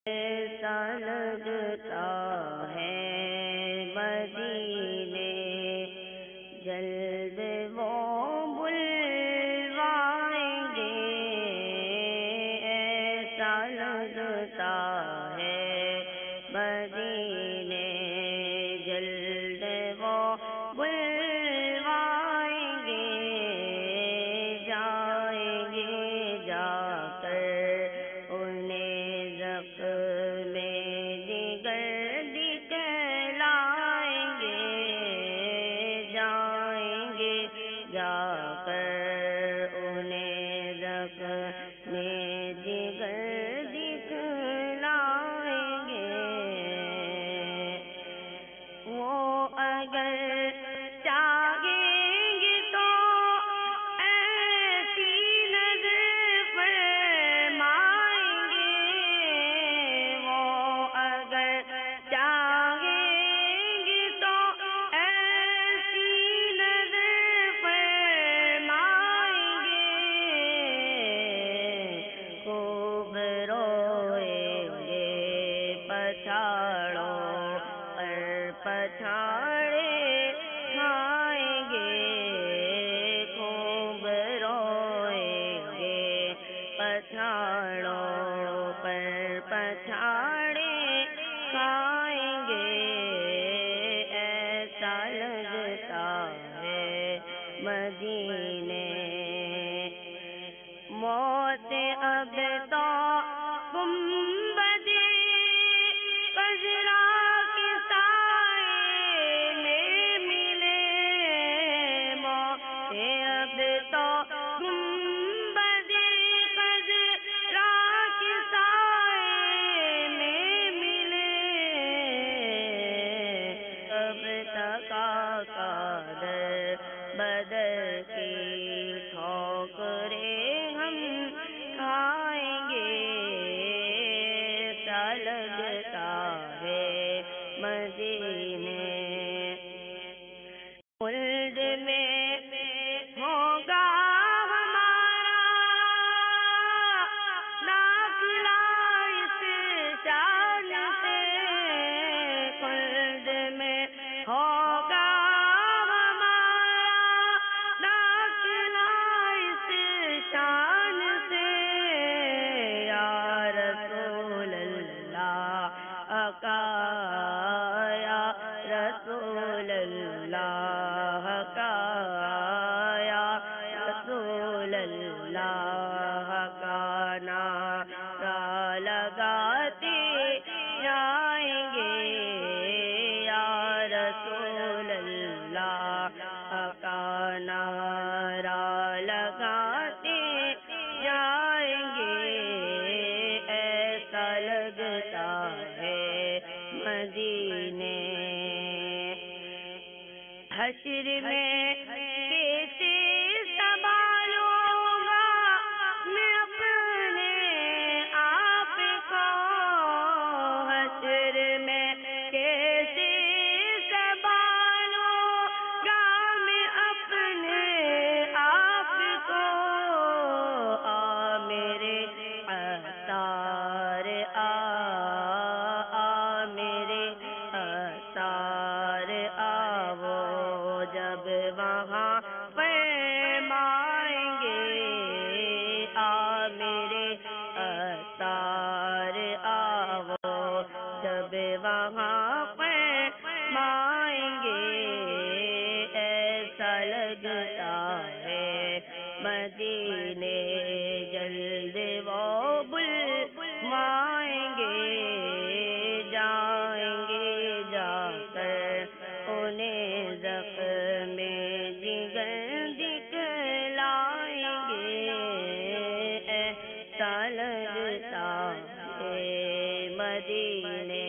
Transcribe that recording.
ایسا لگتا ہے مدینے جلد وہ بلوائیں گے، ایسا لگتا ہے مدینے جلد وہ بلوائیں گے، جائیں گے جا کر انہیں زخم جگر دکھلائیں گے، جائیں گے جا کر انہیں زخم جگر دکھلائیں گے۔ وہ اگر چاہیں گے تو ایسی نظر فرمائیں گے، وہ اگر چاہیں گے تو ایسی نظر فرمائیں گے، خوب روئیں گے پچھاڑوں پر پچھاڑے کھائیں گے، خوب روئیں گے پچھاڑوں پر پچھاڑے کھائیں گے، ایسا لگتا ہے مدینے موت اب تو گنبد خضرا کے سائے میں ملے، موت اب تو گنبد خضرا کے سائے میں ملے، اب تک آقا در بدر کی ٹھوکریں ہم کھائیں گے، ایسا لگتا ہے مدینے خلد میں ہوگا ہمارا داخلہ اس شان سے، خلد میں ہوگا ہمارا داخلہ اس شان سے، یا رسول اللہ کا یا رسول اللہ کا یا رسول اللہ کا نعرہ لگاتے جائیں گے، یا رسول اللہ کا نعرہ لگاتے جائیں گے، ایسا لگتا ہے مدینے حشر میں کیسے سنبھالوں گا میں اپنے آپ کو، حشر میں کیسے سنبھالوں گا میں اپنے آپ کو، آ میرے عطار میرے عطار وہ جب وہاں فرمائیں گے، میرے عطار وہ جب وہاں فرمائیں گے، ایسا لگتا ہے مدینے جلد وہ بلوائیں گے، جائیں گے جا کر انہیں زخم جگر دکھلائیں گے، ایسا لگتا ہے مدینے